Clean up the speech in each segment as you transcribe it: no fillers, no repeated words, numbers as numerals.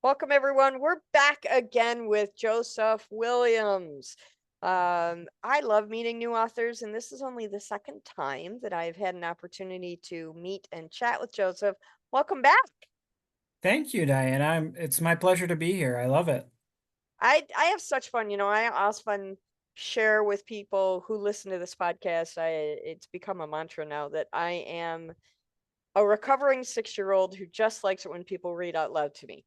Welcome, everyone. We're back again with Joseph Williams. I love meeting new authors, and this is only the second time that I've had an opportunity to meet and chat with Joseph. Welcome back. Thank you, Diane. It's my pleasure to be here. I love it. I have such fun. I often share with people who listen to this podcast. It's become a mantra now that I am a recovering 6-year-old who just likes it when people read out loud to me.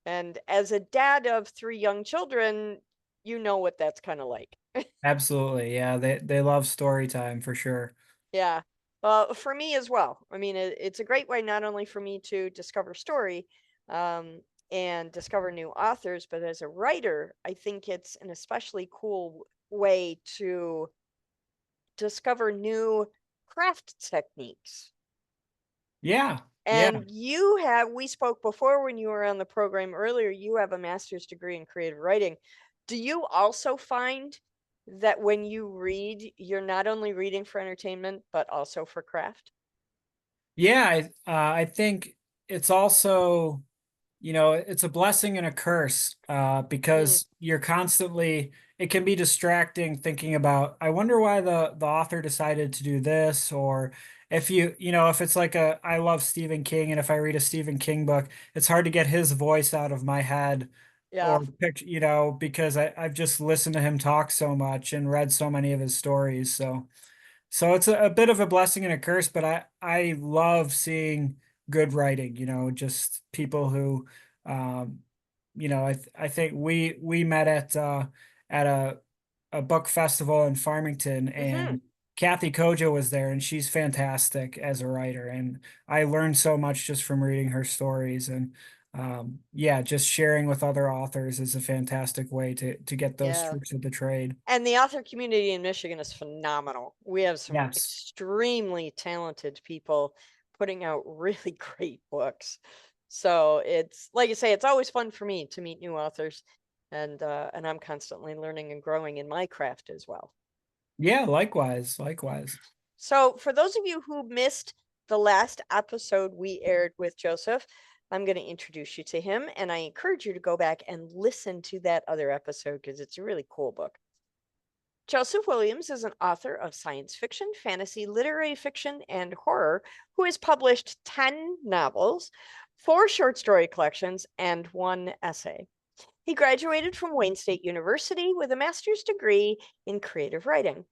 And as a dad of 3 young children, you know what that's kind of like. Absolutely. Yeah, they love story time for sure. Yeah. For me as well. I mean, it's a great way not only for me to discover story, um, and discover new authors, but as a writer, I think it's an especially cool way to discover new craft techniques. Yeah. Yeah. And we spoke before when you were on the program earlier, you have a master's degree in creative writing. Do you also find that when you read, you're not only reading for entertainment, but also for craft? Yeah, I think it's also, it's a blessing and a curse Mm, because you're constantly, it can be distracting thinking about, I wonder why the author decided to do this, or if it's like I love Stephen King, and if I read a Stephen King book, it's hard to get his voice out of my head yeah. or picture, because I've just listened to him talk so much and read so many of his stories. So it's a bit of a blessing and a curse, but I love seeing good writing, just people who, um, I think we met at a book festival in Farmington, Hmm. and Kathy Koja was there, and she's fantastic as a writer, and I learned so much just from reading her stories. And yeah, just sharing with other authors is a fantastic way to get those Yeah. tricks of the trade. And the author community in Michigan is phenomenal. We have some Yes. extremely talented people putting out really great books. So it's like you say, it's always fun for me to meet new authors, and I'm constantly learning and growing in my craft as well. Yeah, likewise, likewise. So for those of you who missed the last episode we aired with Joseph, I'm going to introduce you to him, and I encourage you to go back and listen to that other episode because it's a really cool book. Joseph Williams is an author of science fiction, fantasy, literary fiction, and horror who has published 10 novels, 4 short story collections, and 1 essay. He graduated from Wayne State University with a master's degree in creative writing.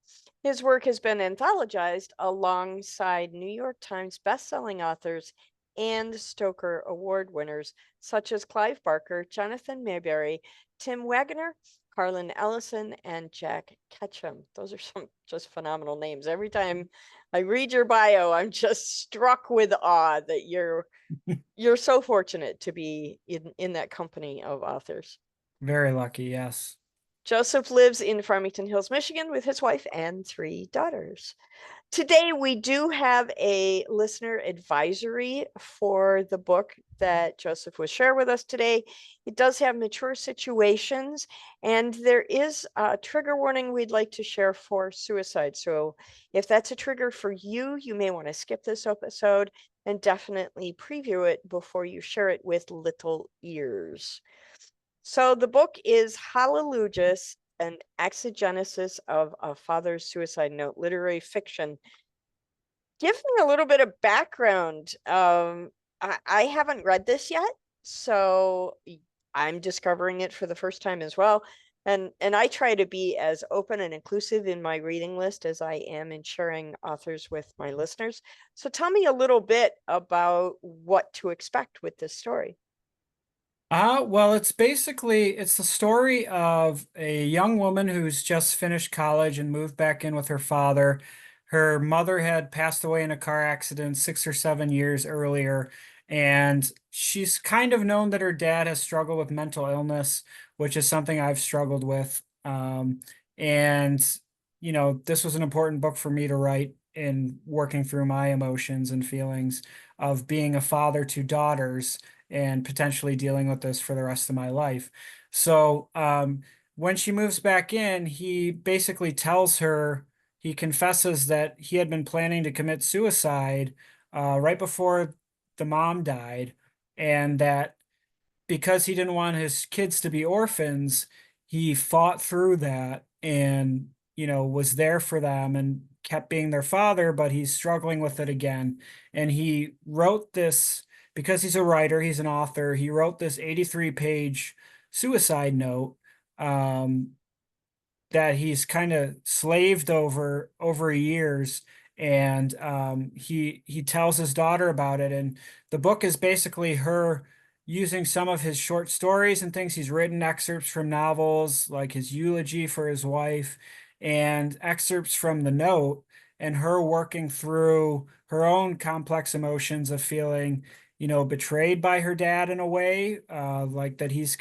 His work has been anthologized alongside New York Times bestselling authors and Stoker Award winners such as Clive Barker, Jonathan Maberry, Tim Waggoner, Harlan Ellison, and Jack Ketchum. Those are some just phenomenal names. Every time I read your bio, I'm just struck with awe that you're so fortunate to be in that company of authors. Very lucky, yes. Joseph lives in Farmington Hills, Michigan with his wife and 3 daughters. Today, we do have a listener advisory for the book that Joseph will share with us today. It does have mature situations, and there is a trigger warning we'd like to share for suicide. So if that's a trigger for you, you may want to skip this episode and definitely preview it before you share it with little ears. So the book is Hallelujah, an exegesis of a father's suicide note, literary fiction. Give me a little bit of background. I haven't read this yet, so I'm discovering it for the first time as well. And I try to be as open and inclusive in my reading list as I am in sharing authors with my listeners. So tell me a little bit about what to expect with this story. Well, it's the story of a young woman who's just finished college and moved back in with her father. Her mother had passed away in a car accident 6 or 7 years earlier, and she's kind of known that her dad has struggled with mental illness, which is something I've struggled with. And this was an important book for me to write in working through my emotions and feelings of being a father to daughters and potentially dealing with this for the rest of my life. So when she moves back in, he basically tells her, he confesses that he had been planning to commit suicide right before the mom died, and that because he didn't want his kids to be orphans, he fought through that and, was there for them and kept being their father, but he's struggling with it again. And he wrote this because he's a writer, he's an author. He wrote this 83-page suicide note. Um, that he's kind of slaved over years, and he tells his daughter about it, and the book is basically her using some of his short stories and things he's written, excerpts from novels like his eulogy for his wife, and excerpts from the note, and her working through her own complex emotions of feeling betrayed by her dad in a way, like that he's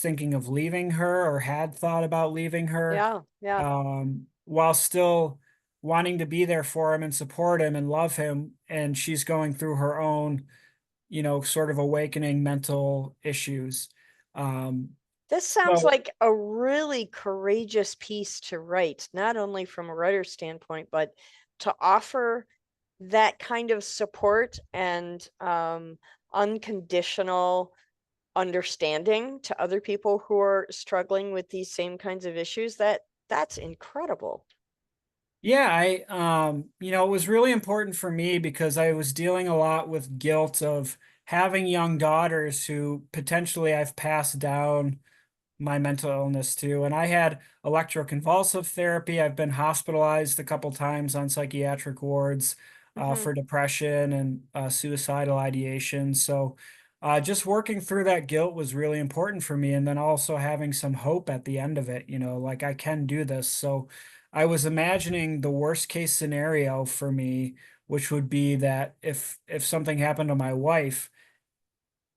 thinking of leaving her or had thought about leaving her, Yeah, yeah. while still wanting to be there for him and support him and love him. And she's going through her own, sort of awakening mental issues. Um, This sounds so like a really courageous piece to write, not only from a writer's standpoint, but to offer that kind of support and unconditional understanding to other people who are struggling with these same kinds of issues. That's incredible. yeah, it was really important for me because I was dealing a lot with guilt of having young daughters who potentially I've passed down my mental illness too. And I had electroconvulsive therapy. I've been hospitalized a couple times on psychiatric wards Hmm. for depression and suicidal ideation. So just working through that guilt was really important for me. And then also having some hope at the end of it, like I can do this. So I was imagining the worst case scenario for me, which would be that if something happened to my wife,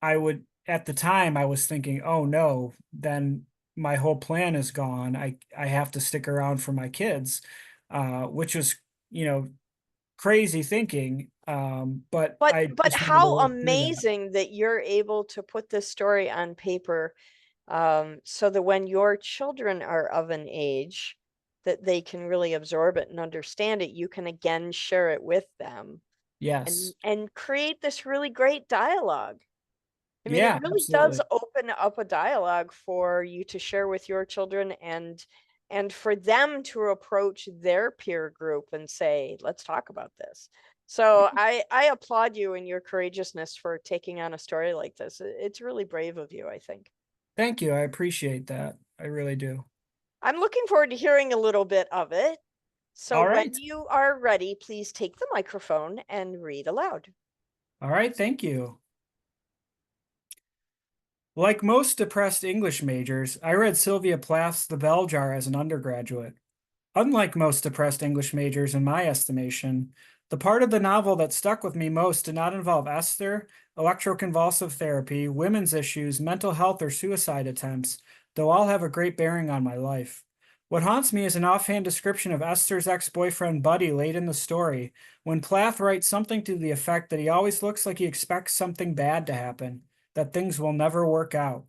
I would, at the time I was thinking, oh no, then my whole plan is gone. I have to stick around for my kids, which was, you know, crazy thinking. But But I but just wanted to how work through that. amazing that you're able to put this story on paper, so that when your children are of an age that they can really absorb it and understand it, you can again share it with them Yes. and create this really great dialogue. I mean, it Yeah, really does absolutely. open up a dialogue for you to share with your children and for them to approach their peer group and say, "Let's talk about this." So I applaud you in your courageousness for taking on a story like this. It's really brave of you, I think. Thank you. I appreciate that. I really do. I'm looking forward to hearing a little bit of it. So All when right. you are ready, please take the microphone and read aloud. All right. Thank you. Like most depressed English majors, I read Sylvia Plath's The Bell Jar as an undergraduate. Unlike most depressed English majors, in my estimation, the part of the novel that stuck with me most did not involve Esther, electroconvulsive therapy, women's issues, mental health, or suicide attempts, though all have a great bearing on my life. What haunts me is an offhand description of Esther's ex-boyfriend Buddy late in the story, when Plath writes something to the effect that he always looks like he expects something bad to happen, that things will never work out.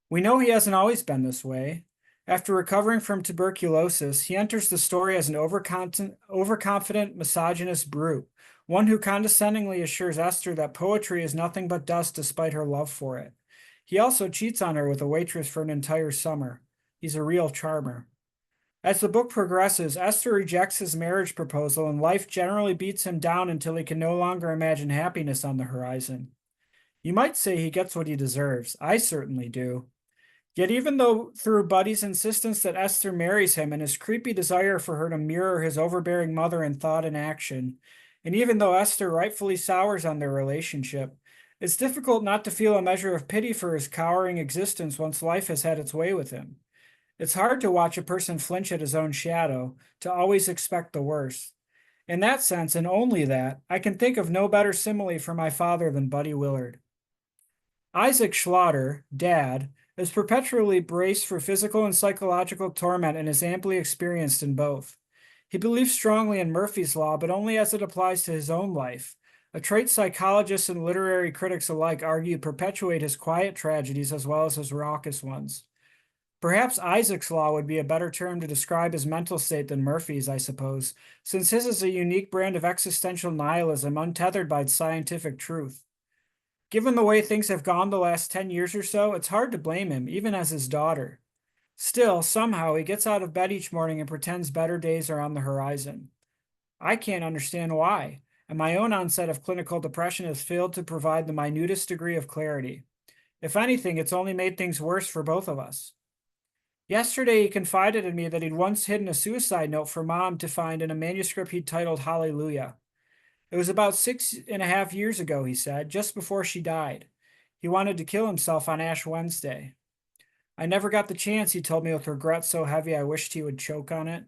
We know he hasn't always been this way. After recovering from tuberculosis, he enters the story as an overconfident, misogynist brute, one who condescendingly assures Esther that poetry is nothing but dust despite her love for it. He also cheats on her with a waitress for an entire summer. He's a real charmer. As the book progresses, Esther rejects his marriage proposal and life generally beats him down until he can no longer imagine happiness on the horizon. You might say he gets what he deserves. I certainly do. Yet even though through Buddy's insistence that Esther marries him and his creepy desire for her to mirror his overbearing mother in thought and action, and even though Esther rightfully sours on their relationship, it's difficult not to feel a measure of pity for his cowering existence once life has had its way with him. It's hard to watch a person flinch at his own shadow, to always expect the worst. In that sense, and only that, I can think of no better simile for my father than Buddy Willard. Isaac Schlotter, Dad, is perpetually braced for physical and psychological torment and is amply experienced in both. He believes strongly in Murphy's Law, but only as it applies to his own life, a trait psychologists and literary critics alike argue perpetuate his quiet tragedies as well as his raucous ones. Perhaps Isaac's Law would be a better term to describe his mental state than Murphy's, I suppose, since his is a unique brand of existential nihilism untethered by scientific truth. Given the way things have gone the last 10 years or so, it's hard to blame him, even as his daughter. Still, somehow, he gets out of bed each morning and pretends better days are on the horizon. I can't understand why, and my own onset of clinical depression has failed to provide the minutest degree of clarity. If anything, it's only made things worse for both of us. Yesterday, he confided in me that he'd once hidden a suicide note for Mom to find in a manuscript he'd titled Hallelujah. It was about 6.5 years ago, he said, just before she died. He wanted to kill himself on Ash Wednesday. I never got the chance, he told me with regret so heavy I wished he would choke on it.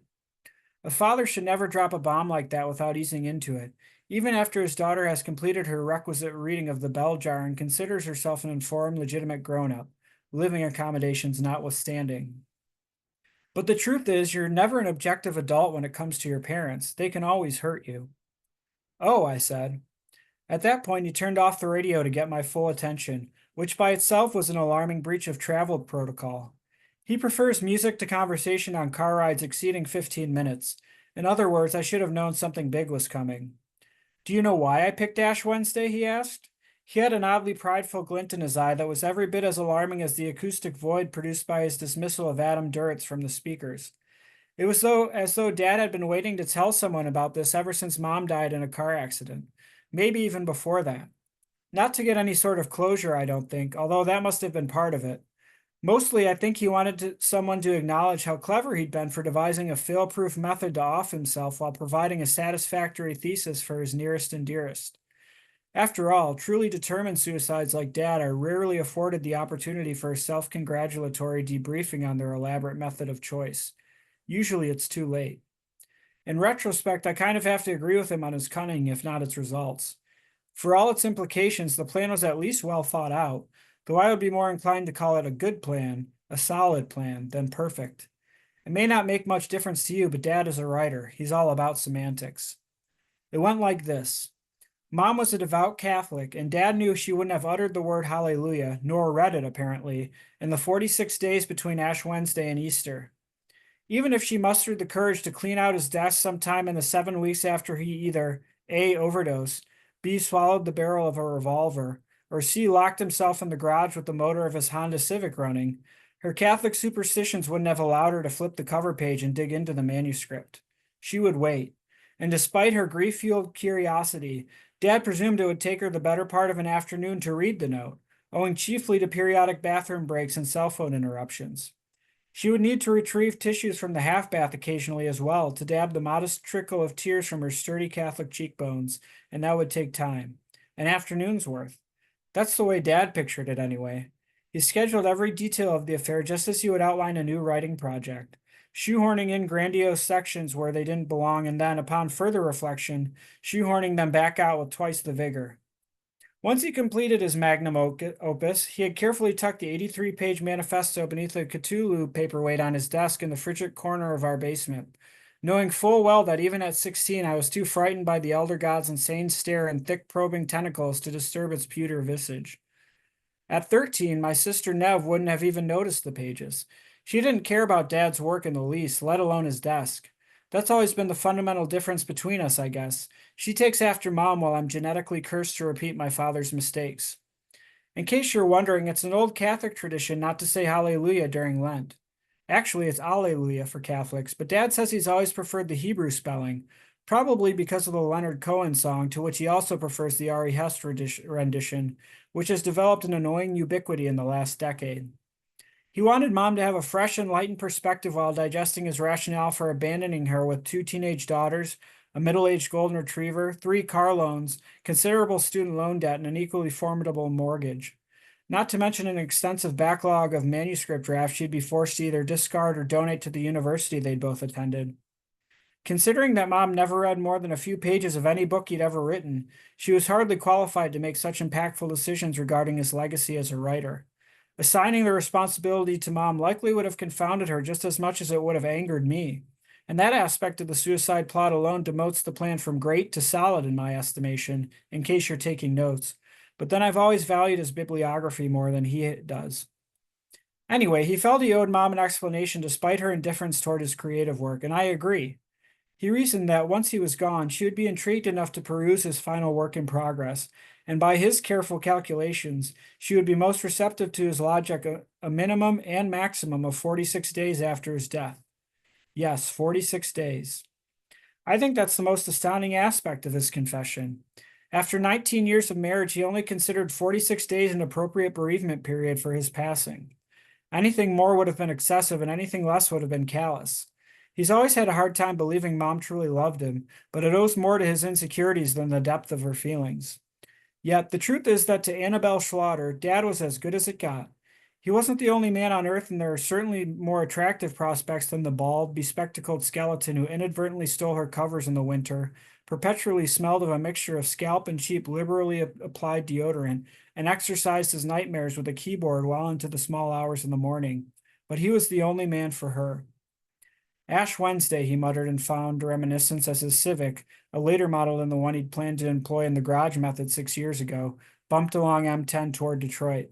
A father should never drop a bomb like that without easing into it, even after his daughter has completed her requisite reading of the bell jar and considers herself an informed, legitimate grown-up, living accommodations notwithstanding. But the truth is, you're never an objective adult when it comes to your parents. They can always hurt you. Oh, I said. At that point, he turned off the radio to get my full attention, which by itself was an alarming breach of travel protocol. He prefers music to conversation on car rides exceeding 15 minutes. In other words, I should have known something big was coming. Do you know why I picked Ash Wednesday? He asked. He had an oddly prideful glint in his eye that was every bit as alarming as the acoustic void produced by his dismissal of Adam Duritz from the speakers. It was as though Dad had been waiting to tell someone about this ever since Mom died in a car accident, maybe even before that. Not to get any sort of closure, I don't think, although that must have been part of it. Mostly, I think he wanted someone to acknowledge how clever he'd been for devising a fail-proof method to off himself while providing a satisfactory thesis for his nearest and dearest. After all, truly determined suicides like Dad are rarely afforded the opportunity for a self-congratulatory debriefing on their elaborate method of choice. Usually it's too late. In retrospect, I kind of have to agree with him on his cunning, if not its results. For all its implications, the plan was at least well thought out, though I would be more inclined to call it a good plan, a solid plan, than perfect. It may not make much difference to you, but Dad is a writer. He's all about semantics. It went like this. Mom was a devout Catholic, and Dad knew she wouldn't have uttered the word hallelujah, nor read it, apparently, in the 46 days between Ash Wednesday and Easter. Even if she mustered the courage to clean out his desk sometime in the 7 weeks after he either A, overdosed, B, swallowed the barrel of a revolver, or C, locked himself in the garage with the motor of his Honda Civic running, her Catholic superstitions wouldn't have allowed her to flip the cover page and dig into the manuscript. She would wait. And despite her grief-fueled curiosity, Dad presumed it would take her the better part of an afternoon to read the note, owing chiefly to periodic bathroom breaks and cell phone interruptions. She would need to retrieve tissues from the half-bath occasionally as well to dab the modest trickle of tears from her sturdy Catholic cheekbones, and that would take time. An afternoon's worth. That's the way Dad pictured it anyway. He scheduled every detail of the affair just as he would outline a new writing project, shoehorning in grandiose sections where they didn't belong and then, upon further reflection, shoehorning them back out with twice the vigor. Once he completed his magnum opus, he had carefully tucked the 83-page manifesto beneath a Cthulhu paperweight on his desk in the frigid corner of our basement, knowing full well that even at 16 I was too frightened by the elder god's insane stare and thick probing tentacles to disturb its pewter visage. At 13, my sister Nev wouldn't have even noticed the pages. She didn't care about Dad's work in the least, let alone his desk. That's always been the fundamental difference between us, I guess. She takes after Mom while I'm genetically cursed to repeat my father's mistakes. In case you're wondering, it's an old Catholic tradition not to say Hallelujah during Lent. Actually, it's Alleluia for Catholics, but Dad says he's always preferred the Hebrew spelling, probably because of the Leonard Cohen song, to which he also prefers the Ari Hest rendition, which has developed an annoying ubiquity in the last decade. He wanted Mom to have a fresh, enlightened perspective while digesting his rationale for abandoning her with 2 teenage daughters, a middle-aged golden retriever, 3 car loans, considerable student loan debt, and an equally formidable mortgage. Not to mention an extensive backlog of manuscript drafts she'd be forced to either discard or donate to the university they'd both attended. Considering that Mom never read more than a few pages of any book he'd ever written, she was hardly qualified to make such impactful decisions regarding his legacy as a writer. Assigning the responsibility to Mom likely would have confounded her just as much as it would have angered me. And that aspect of the suicide plot alone demotes the plan from great to solid in my estimation, in case you're taking notes. But then I've always valued his bibliography more than he does. Anyway, he felt he owed Mom an explanation despite her indifference toward his creative work, and I agree. He reasoned that once he was gone, she would be intrigued enough to peruse his final work in progress, and by his careful calculations, she would be most receptive to his logic a minimum and maximum of 46 days after his death. Yes, 46 days. I think that's the most astounding aspect of his confession. After 19 years of marriage, he only considered 46 days an appropriate bereavement period for his passing. Anything more would have been excessive, and anything less would have been callous. He's always had a hard time believing Mom truly loved him, but it owes more to his insecurities than the depth of her feelings. Yet the truth is that to Annabelle Schlotter, Dad was as good as it got. He wasn't the only man on earth, and there are certainly more attractive prospects than the bald, bespectacled skeleton who inadvertently stole her covers in the winter, perpetually smelled of a mixture of scalp and cheap, liberally applied deodorant, and exercised his nightmares with a keyboard well into the small hours in the morning. But he was the only man for her. Ash Wednesday, he muttered in fond reminiscence as his Civic, a later model than the one he'd planned to employ in the garage method 6 years ago, bumped along M10 toward Detroit.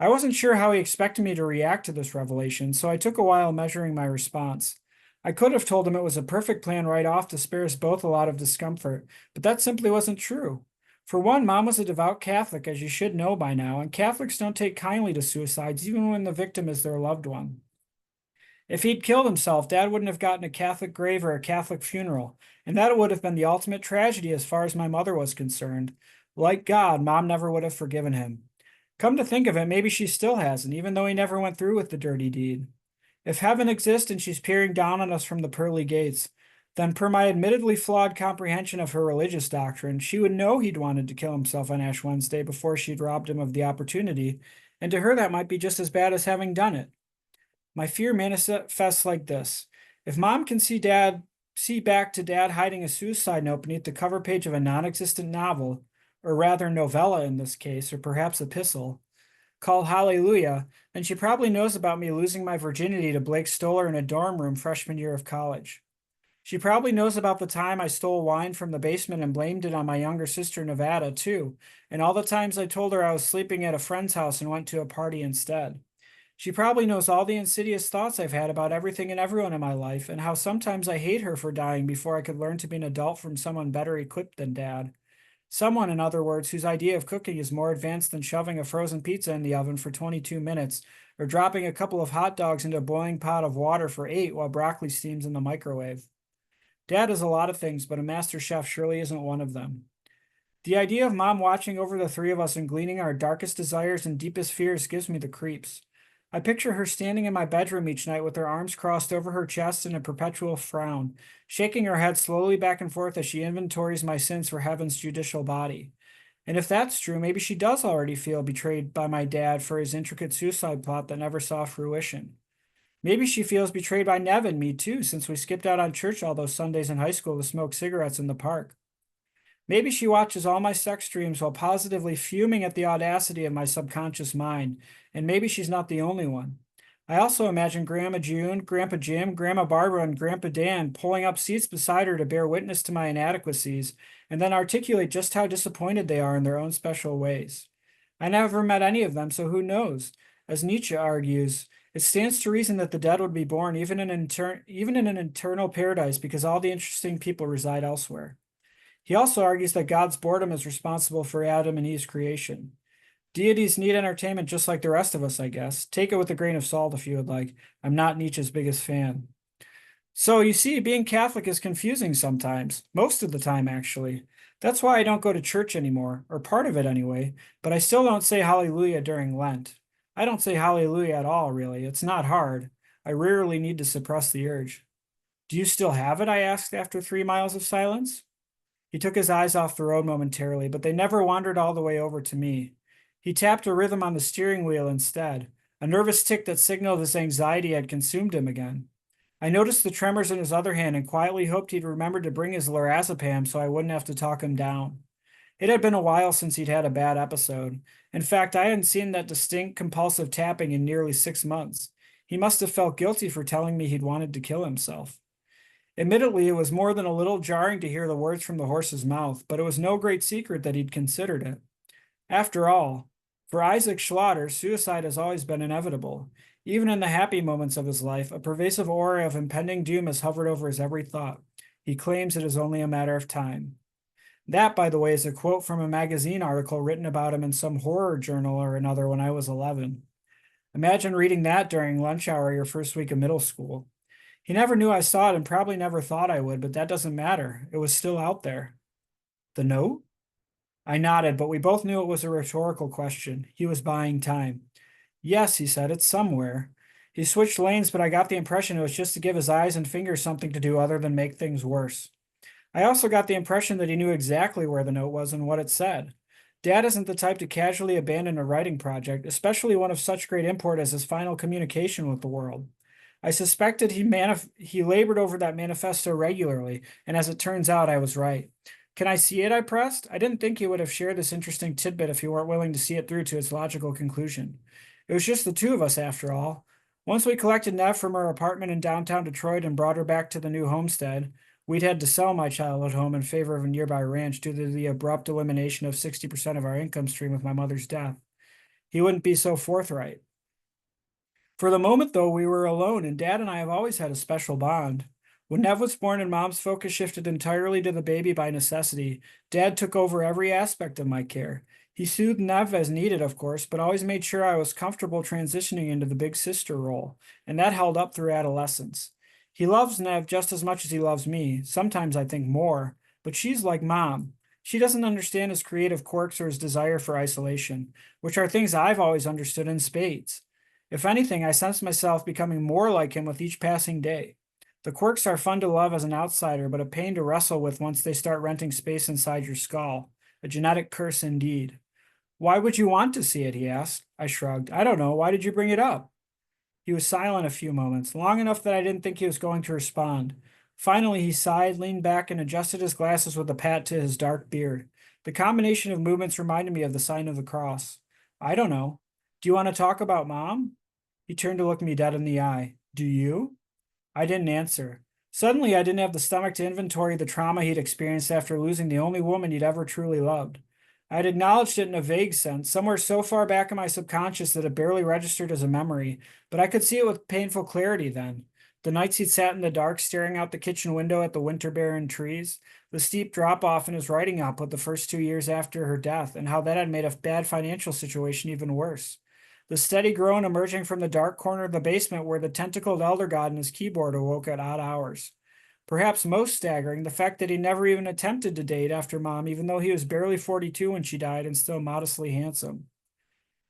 I wasn't sure how he expected me to react to this revelation, so I took a while measuring my response. I could have told him it was a perfect plan right off to spare us both a lot of discomfort, but that simply wasn't true. For one, Mom was a devout Catholic, as you should know by now, and Catholics don't take kindly to suicides, even when the victim is their loved one. If he'd killed himself, Dad wouldn't have gotten a Catholic grave or a Catholic funeral, and that would have been the ultimate tragedy as far as my mother was concerned. Like God, Mom never would have forgiven him. Come to think of it, maybe she still hasn't, even though he never went through with the dirty deed. If heaven exists and she's peering down on us from the pearly gates, then per my admittedly flawed comprehension of her religious doctrine, she would know he'd wanted to kill himself on Ash Wednesday before she'd robbed him of the opportunity, and to her that might be just as bad as having done it. My fear manifests like this. If Mom can see back to Dad hiding a suicide note beneath the cover page of a non-existent novel, or rather novella in this case, or perhaps epistle, called Hallelujah, then she probably knows about me losing my virginity to Blake Stoller in a dorm room freshman year of college. She probably knows about the time I stole wine from the basement and blamed it on my younger sister Nevada, too, and all the times I told her I was sleeping at a friend's house and went to a party instead. She probably knows all the insidious thoughts I've had about everything and everyone in my life, and how sometimes I hate her for dying before I could learn to be an adult from someone better equipped than Dad. Someone, in other words, whose idea of cooking is more advanced than shoving a frozen pizza in the oven for 22 minutes, or dropping a couple of hot dogs into a boiling pot of water for 8 while broccoli steams in the microwave. Dad is a lot of things, but a master chef surely isn't one of them. The idea of Mom watching over the three of us and gleaning our darkest desires and deepest fears gives me the creeps. I picture her standing in my bedroom each night with her arms crossed over her chest in a perpetual frown, shaking her head slowly back and forth as she inventories my sins for heaven's judicial body. And if that's true, maybe she does already feel betrayed by my dad for his intricate suicide plot that never saw fruition. Maybe she feels betrayed by Nev and me too, since we skipped out on church all those Sundays in high school to smoke cigarettes in the park. Maybe she watches all my sex dreams while positively fuming at the audacity of my subconscious mind, and maybe she's not the only one. I also imagine Grandma June, Grandpa Jim, Grandma Barbara, and Grandpa Dan pulling up seats beside her to bear witness to my inadequacies, and then articulate just how disappointed they are in their own special ways. I never met any of them, so who knows? As Nietzsche argues, it stands to reason that the dead would be born even in an eternal paradise because all the interesting people reside elsewhere. He also argues that God's boredom is responsible for Adam and Eve's creation. Deities need entertainment just like the rest of us, I guess. Take it with a grain of salt if you would like. I'm not Nietzsche's biggest fan. So you see, being Catholic is confusing sometimes. Most of the time, actually. That's why I don't go to church anymore, or part of it anyway, but I still don't say hallelujah during Lent. I don't say hallelujah at all, really. It's not hard. I rarely need to suppress the urge. Do you still have it? I asked after 3 miles of silence. He took his eyes off the road momentarily, but they never wandered all the way over to me. He tapped a rhythm on the steering wheel instead, a nervous tick that signaled his anxiety had consumed him again. I noticed the tremors in his other hand and quietly hoped he'd remembered to bring his lorazepam so I wouldn't have to talk him down. It had been a while since he'd had a bad episode. In fact, I hadn't seen that distinct compulsive tapping in nearly 6 months. He must have felt guilty for telling me he'd wanted to kill himself. Admittedly, it was more than a little jarring to hear the words from the horse's mouth, but it was no great secret that he'd considered it. After all, for Isaac Schlotter, suicide has always been inevitable. Even in the happy moments of his life, a pervasive aura of impending doom has hovered over his every thought. He claims it is only a matter of time. That, by the way, is a quote from a magazine article written about him in some horror journal or another when I was 11. Imagine reading that during lunch hour your first week of middle school. He never knew I saw it and probably never thought I would, but that doesn't matter. It was still out there. The note? I nodded, but we both knew it was a rhetorical question. He was buying time. Yes, he said, it's somewhere. He switched lanes, but I got the impression it was just to give his eyes and fingers something to do other than make things worse. I also got the impression that he knew exactly where the note was and what it said. Dad isn't the type to casually abandon a writing project, especially one of such great import as his final communication with the world. I suspected he labored over that manifesto regularly, and as it turns out, I was right. Can I see it? I pressed. I didn't think he would have shared this interesting tidbit if he weren't willing to see it through to its logical conclusion. It was just the two of us, after all. Once we collected Nev from her apartment in downtown Detroit and brought her back to the new homestead, we'd had to sell my childhood home in favor of a nearby ranch due to the abrupt elimination of 60% of our income stream with my mother's death. He wouldn't be so forthright. For the moment, though, we were alone, and Dad and I have always had a special bond. When Nev was born and Mom's focus shifted entirely to the baby by necessity, Dad took over every aspect of my care. He soothed Nev as needed, of course, but always made sure I was comfortable transitioning into the big sister role, and that held up through adolescence. He loves Nev just as much as he loves me, sometimes I think more, but she's like Mom. She doesn't understand his creative quirks or his desire for isolation, which are things I've always understood in spades. If anything, I sense myself becoming more like him with each passing day. The quirks are fun to love as an outsider, but a pain to wrestle with once they start renting space inside your skull. A genetic curse indeed. Why would you want to see it? He asked. I shrugged. I don't know. Why did you bring it up? He was silent a few moments, long enough that I didn't think he was going to respond. Finally, he sighed, leaned back, and adjusted his glasses with a pat to his dark beard. The combination of movements reminded me of the sign of the cross. I don't know. Do you want to talk about Mom? He turned to look me dead in the eye. Do you? I didn't answer. Suddenly, I didn't have the stomach to inventory the trauma he'd experienced after losing the only woman he'd ever truly loved. I had acknowledged it in a vague sense, somewhere so far back in my subconscious that it barely registered as a memory, but I could see it with painful clarity then. The nights he'd sat in the dark staring out the kitchen window at the winter barren trees, the steep drop off in his writing output the first 2 years after her death, and how that had made a bad financial situation even worse. The steady groan emerging from the dark corner of the basement where the tentacled elder god in his keyboard awoke at odd hours. Perhaps most staggering, the fact that he never even attempted to date after Mom, even though he was barely 42 when she died and still modestly handsome.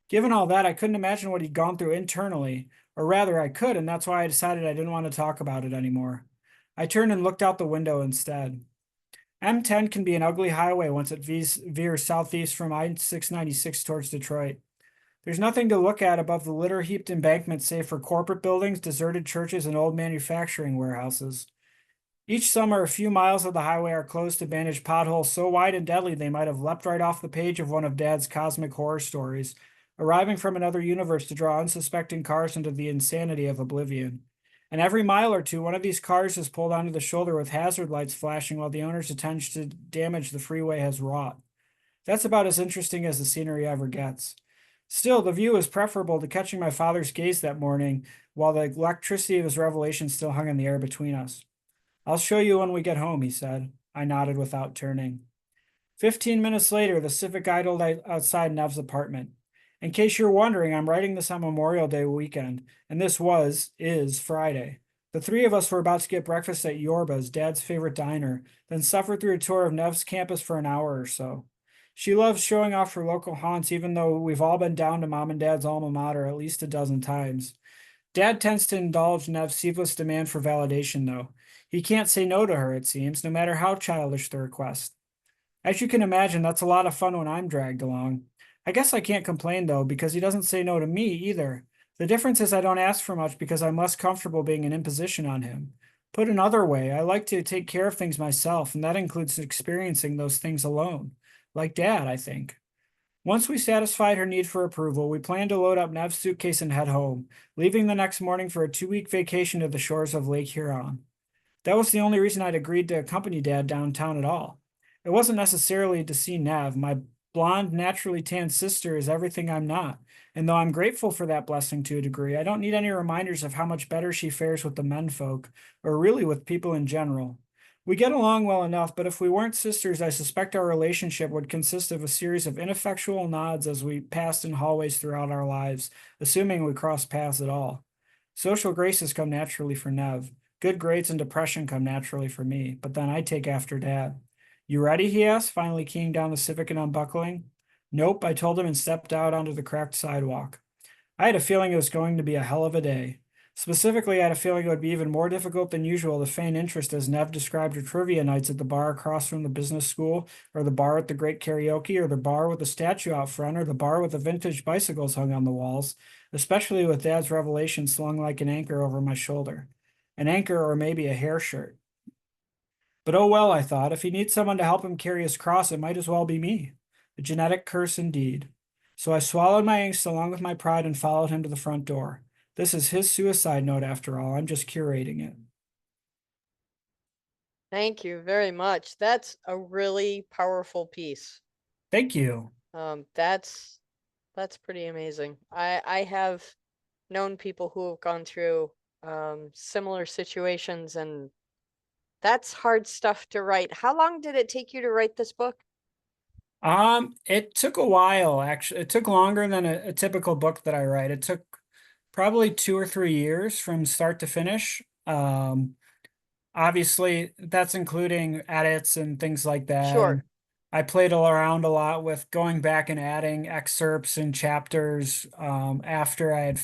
Given all that, I couldn't imagine what he'd gone through internally, or rather, I could, and that's why I decided I didn't want to talk about it anymore. I turned and looked out the window instead. M10 can be an ugly highway once it veers southeast from I-696 towards Detroit. There's nothing to look at above the litter-heaped embankment save for corporate buildings, deserted churches, and old manufacturing warehouses. Each summer, a few miles of the highway are closed to bandage potholes so wide and deadly they might have leapt right off the page of one of Dad's cosmic horror stories, arriving from another universe to draw unsuspecting cars into the insanity of oblivion. And every mile or two, one of these cars is pulled onto the shoulder with hazard lights flashing while the owner's attention to damage the freeway has wrought. That's about as interesting as the scenery ever gets. Still, the view is preferable to catching my father's gaze that morning while the electricity of his revelation still hung in the air between us. I'll show you when we get home, he said. I nodded without turning. 15 minutes later, the Civic idled outside Nev's apartment. In case you're wondering, I'm writing this on Memorial Day weekend, and is Friday. The three of us were about to get breakfast at Yorba's, Dad's favorite diner, then suffer through a tour of Nev's campus for an hour or so. She loves showing off her local haunts, even though we've all been down to Mom and Dad's alma mater at least a dozen times. Dad tends to indulge Nev's ceaseless demand for validation, though. He can't say no to her, it seems, no matter how childish the request. As you can imagine, that's a lot of fun when I'm dragged along. I guess I can't complain, though, because he doesn't say no to me either. The difference is I don't ask for much because I'm less comfortable being an imposition on him. Put another way, I like to take care of things myself, and that includes experiencing those things alone. Like Dad, I think. Once we satisfied her need for approval, we planned to load up Nev's suitcase and head home, leaving the next morning for a 2-week vacation to the shores of Lake Huron. That was the only reason I'd agreed to accompany Dad downtown at all. It wasn't necessarily to see Nev. My blonde, naturally tanned sister is everything I'm not, and though I'm grateful for that blessing to a degree, I don't need any reminders of how much better she fares with the menfolk, or really with people in general. We get along well enough, but if we weren't sisters, I suspect our relationship would consist of a series of ineffectual nods as we passed in hallways throughout our lives, assuming we crossed paths at all. Social graces come naturally for Nev. Good grades and depression come naturally for me, but then I take after Dad. You ready? He asked, finally keying down the Civic and unbuckling. Nope, I told him and stepped out onto the cracked sidewalk. I had a feeling it was going to be a hell of a day. Specifically, I had a feeling it would be even more difficult than usual to feign interest as Nev described her trivia nights at the bar across from the business school, or the bar at the Great Karaoke, or the bar with a statue out front, or the bar with the vintage bicycles hung on the walls, especially with Dad's revelation slung like an anchor over my shoulder. An anchor or maybe a hair shirt. But oh well, I thought, if he needs someone to help him carry his cross, it might as well be me. A genetic curse indeed. So I swallowed my angst along with my pride and followed him to the front door. This is his suicide note after all. I'm just curating it. Thank you very much. That's a really powerful piece. Thank you. That's pretty amazing. I have known people who have gone through similar situations, and that's hard stuff to write. How long did it take you to write this book? It took a while, actually. It took longer than a typical book that I write. It took probably 2 or 3 years from start to finish. Obviously, that's including edits and things like that. Sure. And I played around a lot with going back and adding excerpts and chapters after I had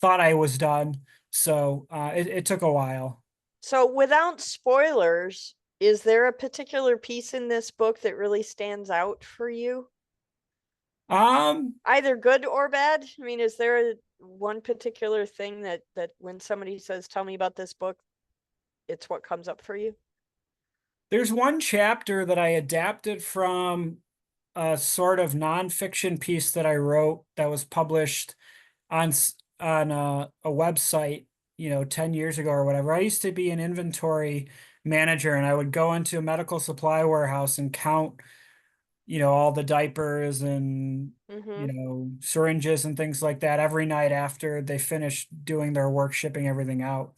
thought I was done. So it took a while. So without spoilers, is there a particular piece in this book that really stands out for you? Um, Either good or bad? I mean, is there one particular thing that when somebody says, "Tell me about this book," it's what comes up for you? there's one chapter that I adapted from a sort of nonfiction piece that I wrote that was published on a website, 10 years ago or whatever. I used to be an inventory manager and I would go into a medical supply warehouse and count, all the diapers and, Mm-hmm. syringes and things like that every night after they finished doing their work, shipping everything out.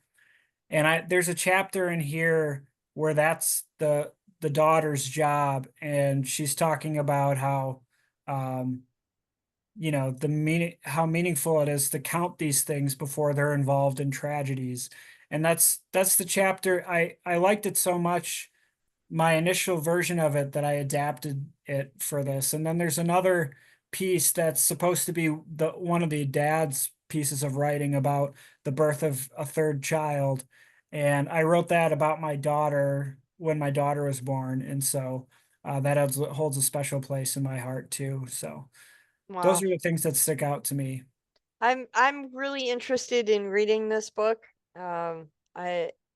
And there's a chapter in here where that's the daughter's job, and she's talking about how um, the how meaningful it is to count these things before they're involved in tragedies. And that's the chapter. I liked it so much, my initial version of it, that I adapted it for this. And then there's another piece that's supposed to be the one of the dad's pieces of writing about the birth of a third child. And I wrote that about my daughter when my daughter was born. And so that holds a special place in my heart too. So those Wow. are the things that stick out to me. I'm really interested in reading this book.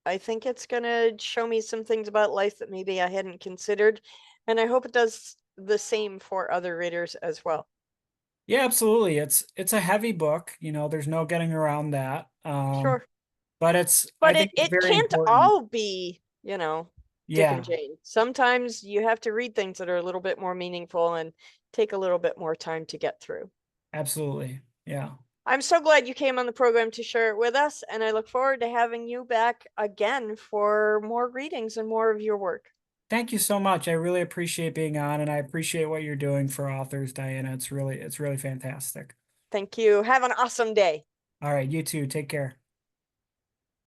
I think it's gonna show me some things about life that maybe I hadn't considered, and I hope it does the same for other readers as well. Yeah, absolutely. It's a heavy book, there's no getting around that. Sure. But I But think it's it very can't important. all be, Dick and Yeah, Jane. Sometimes you have to read things that are a little bit more meaningful and take a little bit more time to get through. absolutely. Yeah. I'm so glad you came on the program to share it with us, and I look forward to having you back again for more readings and more of your work. Thank you so much. I really appreciate being on, and I appreciate what you're doing for authors, Diana. It's really fantastic. Thank you. Have an awesome day. All right, you too. Take care.